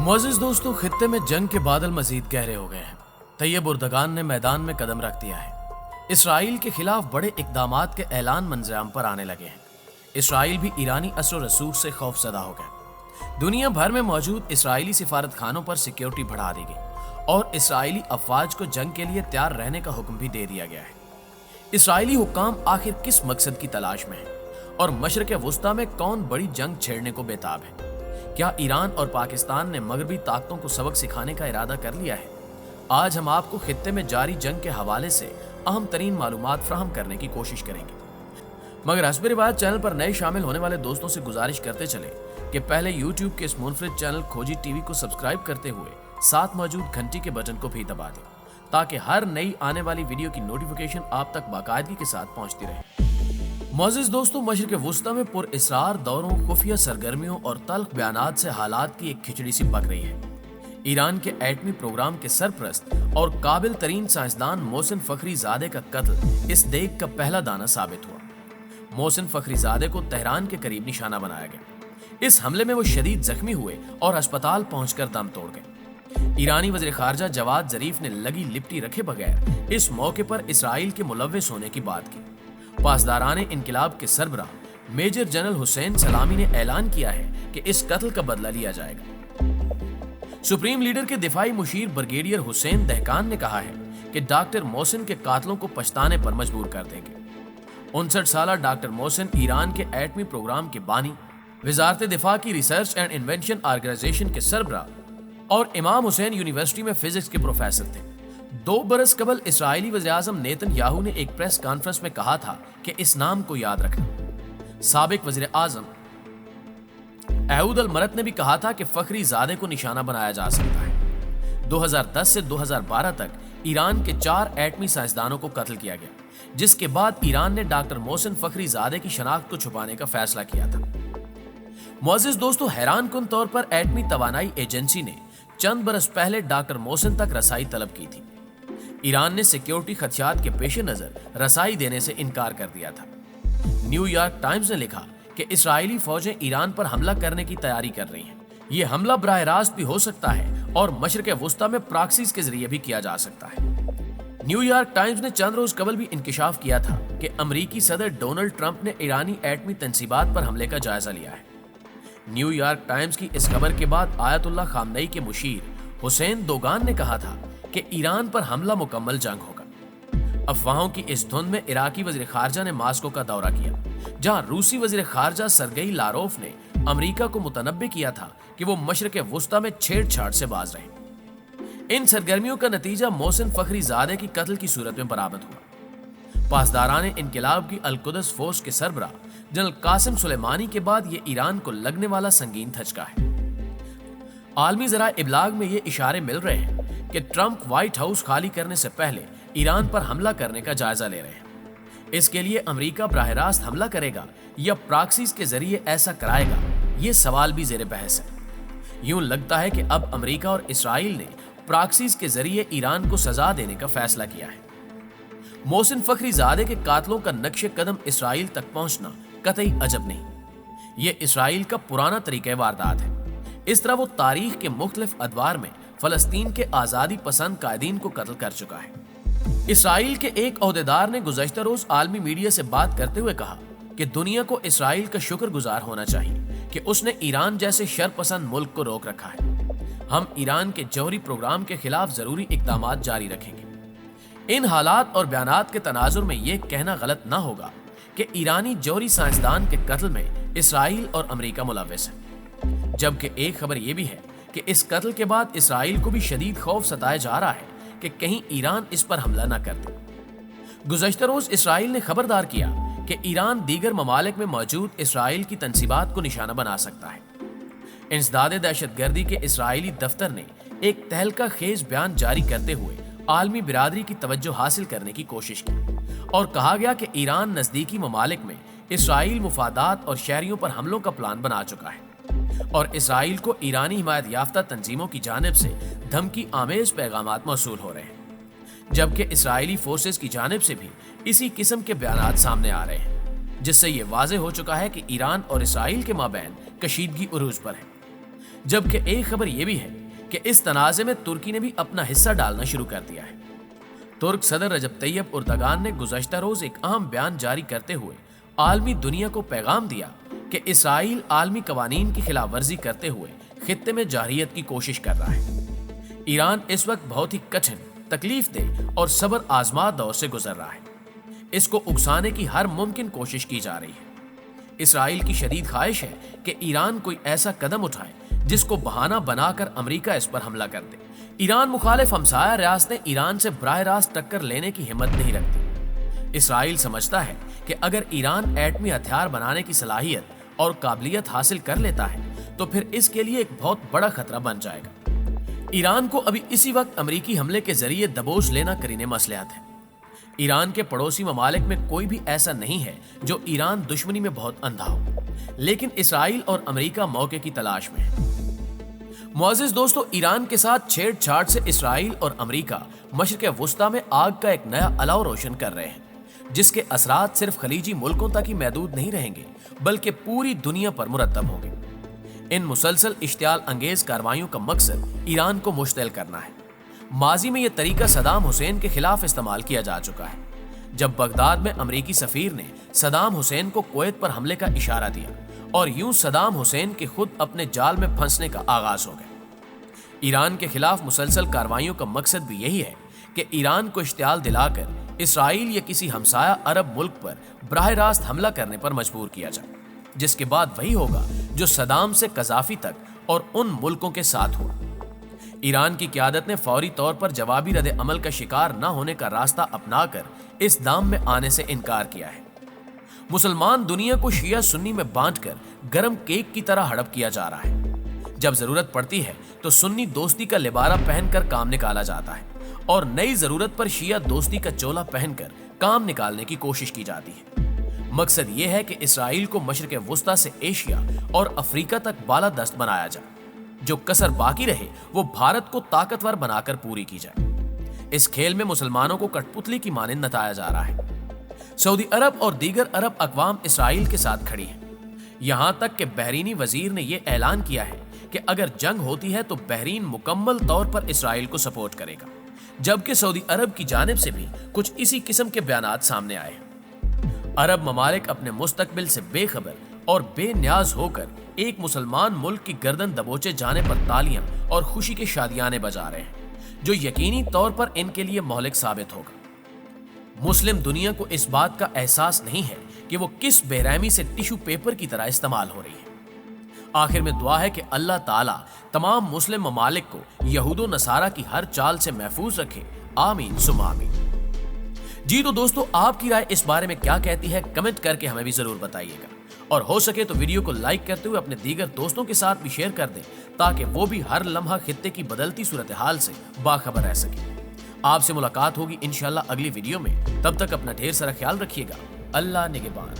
मुअज़्ज़िज़ दोस्तों, खित्ते में जंग के बादल मजीद गहरे हो गए हैं। तैयब उर्दगान ने मैदान में कदम रख दिया है। इसराइल के खिलाफ बड़े इक़दामात के ऐलान मंजराम पर आने लगे हैं। इसराइल भी ईरानी असर रसूख से खौफज़दा हो गया। दुनिया भर में मौजूद इसराइली सिफारत खानों पर सिक्योरिटी बढ़ा दी गई और इसराइली अफवाज को जंग के लिए तैयार रहने का हुक्म भी दे दिया गया है। इसराइली हुक्काम आखिर किस मकसद की तलाश में है और मशरिक़ वुस्ता में कौन बड़ी जंग छेड़ने को बेताब है? क्या ईरान और पाकिस्तान ने मगरबी ताकतों को सबक सिखाने का इरादा कर लिया है? आज हम आपको खित्ते में जारी जंग के हवाले से अहम तरीन मालूमात फ्राहम करने की कोशिश करेंगे, मगर हस्ब रिवायत चैनल पर नए शामिल होने वाले दोस्तों से गुजारिश करते चले कि पहले यूट्यूब के इस मुनफरिद चैनल खोजी टीवी को सब्सक्राइब करते हुए साथ मौजूद घंटी के बटन को भी दबा दें ताकि हर नई आने वाली वीडियो की नोटिफिकेशन आप तक बाकायदगी के साथ पहुंचती रहे। मुअज़्ज़िज़ दोस्तों, मशरिक़ वुस्ता में पुरअसरार दौरों, खुफिया सरगर्मियों और तल्ख बयानात से हालात की एक खिचड़ी सी पक रही है। ईरान के एटमी प्रोग्राम के सरपरस्त और काबिल तरीन साइंसदान मोहसिन फखरीजादे का कत्ल इस देग का पहला दाना साबित हुआ। मोहसिन फखरीजादे को तेहरान के करीब निशाना बनाया गया। इस हमले में वो शदीद जख्मी हुए और अस्पताल पहुंचकर दम तोड़ गए। ईरानी वज़ीर ख़ारजा जवाद ज़रीफ ने लगी लिपटी रखे बगैर इस मौके पर इसराइल के मुलव्विस होने की बात की। पासदारान इनकिलाब के सरबराह मेजर जनरल हुसैन सलामी ने ऐलान किया है कि इस कत्ल का बदला लिया जाएगा। सुप्रीम लीडर के दिफाई मुशीर ब्रिगेडियर हुसैन दहकान ने कहा है कि डॉक्टर मोहसिन के कातलों को पछताने पर मजबूर कर देंगे। 59 साला डॉक्टर मोहसिन ईरान के एटमी प्रोग्राम के बानी, वजारत दिफा की रिसर्च एंड इन्वेंशन ऑर्गेनाइजेशन के सरबराह और इमाम हुसैन यूनिवर्सिटी में फिजिक्स के प्रोफेसर थे। 2 बरस कबल इसराइली वज़ीर-ए-आज़म नेतन्याहू ने एक प्रेस कॉन्फ्रेंस में कहा था कि इस नाम को याद रखना। साबिक वज़ीर-ए-आज़म एहूद अल-मरत ने भी कहा था कि फखरीजादे को निशाना बनाया जा सकता है। 2010 से 2012 तक ईरान के 4 एटमी साइंसदानों को कत्ल किया गया, जिसके बाद ईरान ने डॉक्टर मोहसिन फखरीजादे की शनाख्त को छुपाने का फैसला किया था। मुअज़्ज़िज़ दोस्तों, हैरान कुन तौर पर एटमी तवानाई एजेंसी ने चंद बरस पहले डॉक्टर मोहसिन तक रसाई तलब की थी। ईरान ने सिक्योरिटी खदशात के पेश नजर रसाई देने से इनकार कर दिया था। न्यूयॉर्क टाइम्स ने लिखा कि इसराइली फौजें ईरान पर हमला करने की तैयारी कर रही हैं। ये हमला बराह रास्त भी हो सकता है और मशरिक़ वुस्ता में प्रॉक्सीज के जरिए भी किया जा सकता है। न्यूयॉर्क टाइम्स ने चंद रोज कबल भी इंकिशाफ किया था कि अमरीकी सदर डोनाल्ड ट्रंप ने ईरानी एटमी तंसीबात पर हमले का जायजा लिया है। न्यूयॉर्क टाइम्स की इस खबर के बाद आयतुल्लाह खामनेई के मुशीर हुसैन दोगान ने कहा था कि ईरान पर हमला मुकम्मल जंग होगा। अफवाहों की इस धुंध में इराकी वज़ीर ख़ारजा ने मास्को का दौरा किया, जहां रूसी वज़ीर ख़ारजा सरगेई लारोफ ने अमेरिका को मुतनब्बे किया था कि वो मशरिक़ वुस्ता में छेड़छाड़ से बाज रहे। इन सरगर्मियों का नतीजा मोहसिन फखरीजादे की कत्ल की सूरत में बरामद हुआ। पासदारान इनकिलाब की अल-कुद्स फोर्स के सरबराह जनरल कासिम सुलेमानी के बाद ये ईरान को लगने वाला संगीन धचका है। आलमी ज़राए इब्लाग में ये इशारे मिल रहे हैं कि ट्रंप व्हाइट हाउस खाली करने से पहले ईरान पर हमला करने का जायजा ले रहे हैं। इसके लिए अमेरिका बराह रास्त हमला करेगा या प्रॉक्सीज के जरिए ऐसा कराएगा, ये सवाल भी ज़ेरे बहस है। यूं लगता है कि अब अमेरिका और इसराइल ने प्रॉक्सीज के जरिए ईरान को सजा देने का फैसला किया है। मोहसिन फखरीजादे के कातलों का नक्शे कदम इसराइल तक पहुंचना कतई अजब नहीं। ये इसराइल का पुराना तरीक़े वारदात है। इस तरह वो तारीख के मुख्तलिफ अदवार में फलस्तीन के आज़ादी पसंद कायदीन को कत्ल कर चुका है। इसराइल के एक ओहदेदार ने गुज़श्ता रोज आलमी मीडिया से बात करते हुए कहा कि दुनिया को इसराइल का शुक्रगुजार होना चाहिए कि उसने ईरान जैसे शरपसंद मुल्क को रोक रखा है। हम ईरान के जौहरी प्रोग्राम के खिलाफ जरूरी इक़दामात जारी रखेंगे। इन हालात और बयानात के तनाजुर में यह कहना गलत न होगा कि ईरानी जौहरी साइंसदान के कत्ल में इसराइल और अमेरिका मुलव्विस है, जबकि एक खबर यह भी है कि इस कत्ल के बाद इसराइल को भी शदीद खौफ सताया जा रहा है कि कहीं ईरान इस पर हमला न कर दे। गुज़श्ता रोज इसराइल ने खबरदार किया कि ईरान दीगर ममालिक में मौजूद इसराइल की तंसीबात को निशाना बना सकता है। इंसदादे दहशतगर्दी के इसराइली दफ्तर ने एक तहलका खेज बयान जारी करते हुए आलमी बिरादरी की तवज्जो हासिल करने की कोशिश की और कहा गया कि ईरान नज़दीकी ममालिक में इसराइल मुफादात और शहरियों पर हमलों का प्लान बना चुका है और इसराइल को ईरानी हिमायत याफ्ता तंजीमों की जानिब से धमकी आमेज पैगामात मौसूल हो रहे हैं, जबकि इसराइली फोर्सेस की जानिब से भी इसी किस्म के बयानात सामने आ रहे हैं, जिससे ये वाज़ेह हो चुका है कि ईरान और इसराइल के माबैन कशीदगी उरूज पर है। जबकि एक खबर यह भी है कि इस तनाज़े में तुर्की ने भी अपना हिस्सा डालना शुरू कर दिया है। तुर्क सदर रजब तैयब उर्दगान ने गुज़श्ता रोज एक अहम बयान जारी करते हुए आलमी दुनिया को पैगाम दिया कि इसराइल आलमी कवानीन की खिलाफ वर्जी करते हुए खित्ते में जारहियत की कोशिश कर रहा है। ईरान इस वक्त बहुत ही कठिन, तकलीफ दे और सब्र आजमा दौर से गुजर रहा है। इसको उकसाने की हर मुमकिन कोशिश की जा रही है। इसराइल की शदीद ख्वाहिश है कि ईरान कोई ऐसा कदम उठाए जिसको बहाना बनाकर अमेरिका इस पर हमला कर दे। ईरान मुखालिफ हमसाया रियासतें ईरान से बराह रास्त टक्कर लेने की हिम्मत नहीं रखती। इसराइल समझता है कि अगर ईरान एटमी हथियार बनाने की सलाहियत और काबिलियत हासिल कर लेता है तो फिर इसके लिए एक बहुत बड़ा खतरा बन जाएगा। ईरान को अभी इसी वक्त अमेरिकी हमले के जरिए दबोच लेना करीने मसलियात है। ईरान के पड़ोसी ममालिक में कोई भी ऐसा नहीं है जो ईरान दुश्मनी में बहुत अंधा हो, लेकिन इसराइल और अमेरिका मौके की तलाश में है। मुअज़्ज़िज़ दोस्तों, ईरान के साथ छेड़छाड़ से इसराइल और अमेरिका मशरिक़ वुस्ता में आग का एक नया अलाव रोशन कर रहे हैं, जिसके असरात सिर्फ खलीजी मुल्कों तक ही महदूद नहीं रहेंगे बल्कि पूरी दुनिया पर मुरतब होंगे। इन मुसलसल इश्तियाल अंगेज कार्रवाइयों का मकसद ईरान को मुश्तिल करना है। माजी में यह तरीका सदाम हुसैन के खिलाफ इस्तेमाल किया जा चुका है, जब बगदाद में अमेरिकी सफीर ने सदाम हुसैन को कुवैत पर हमले का इशारा दिया और यूं सदाम हुसैन के खुद अपने जाल में फंसने का आगाज हो गया। ईरान के खिलाफ मुसलसल कार्रवाइयों का मकसद भी यही है कि ईरान को इश्तियाल दिलाकर इसराइल या किसी हमसाया अरब मुल्क पर बराह रास्त हमला करने पर मजबूर किया जाए, जिसके बाद वही होगा जो सदाम से कज़ाफी तक और उन मुल्कों के साथ हुआ। ईरान की क़यादत ने फौरी तौर पर जवाबी रद्द अमल का शिकार न होने का रास्ता अपनाकर इस दाम में आने से इनकार किया है। मुसलमान दुनिया को शिया सुन्नी में बांटकर गरम केक की तरह हड़प किया जा रहा है। जब जरूरत पड़ती है तो सुन्नी दोस्ती का लिबारा पहनकर काम निकाला जाता है और नई जरूरत पर शिया दोस्ती का चोला पहनकर काम निकालने की कोशिश की जाती है। मकसद ये है कि इसराइल को मशरिक़ वुस्ता से एशिया और अफ्रीका तक बालादस्त बनाया जाए, जो कसर बाकी रहे वो भारत को ताकतवर बनाकर पूरी की जाए। इस खेल में मुसलमानों को कठपुतली की मानिंद नचाया जा रहा है। सऊदी अरब और दीगर अरब अक़वाम इसराइल के साथ खड़ी है। यहां तक कि बहरीनी वजीर ने यह ऐलान किया है कि अगर जंग होती है तो बहरीन मुकम्मल तौर पर इसराइल को सपोर्ट करेगा, जबकि सऊदी अरब की जानिब से भी कुछ इसी किस्म के बयानात सामने आए हैं। अरब ममालिक अपने मुस्तकबिल से बेखबर और बेनियाज होकर एक मुसलमान मुल्क की गर्दन दबोचे जाने पर तालियां और खुशी के शादियाने बजा रहे हैं, जो यकीनी तौर पर इनके लिए मोहलिक साबित होगा। मुस्लिम दुनिया को इस बात का एहसास नहीं है कि वो किस बेरहमी से टिश्यू पेपर की तरह इस्तेमाल हो रही है। आखिर में दुआ है कि अल्लाह ताला तमाम मुस्लिम ममालिक को यहूदो नसारा की हर चाल से महफूज रखे। आमीन सुम्मा आमीन। जी तो दोस्तों, आपकी राय इस बारे में क्या कहती है, कमेंट करके हमें भी जरूर बताइएगा, और हो सके तो वीडियो को लाइक करते हुए अपने दीगर दोस्तों के साथ भी शेयर कर दें, ताकि वो भी हर लम्हा खित्ते की बदलती सूरत हाल से बाखबर रह सके। आपसे मुलाकात होगी इंशाल्लाह अगली वीडियो में। तब तक अपना ढेर सारा ख्याल रखिएगा। अल्लाह निगहबान।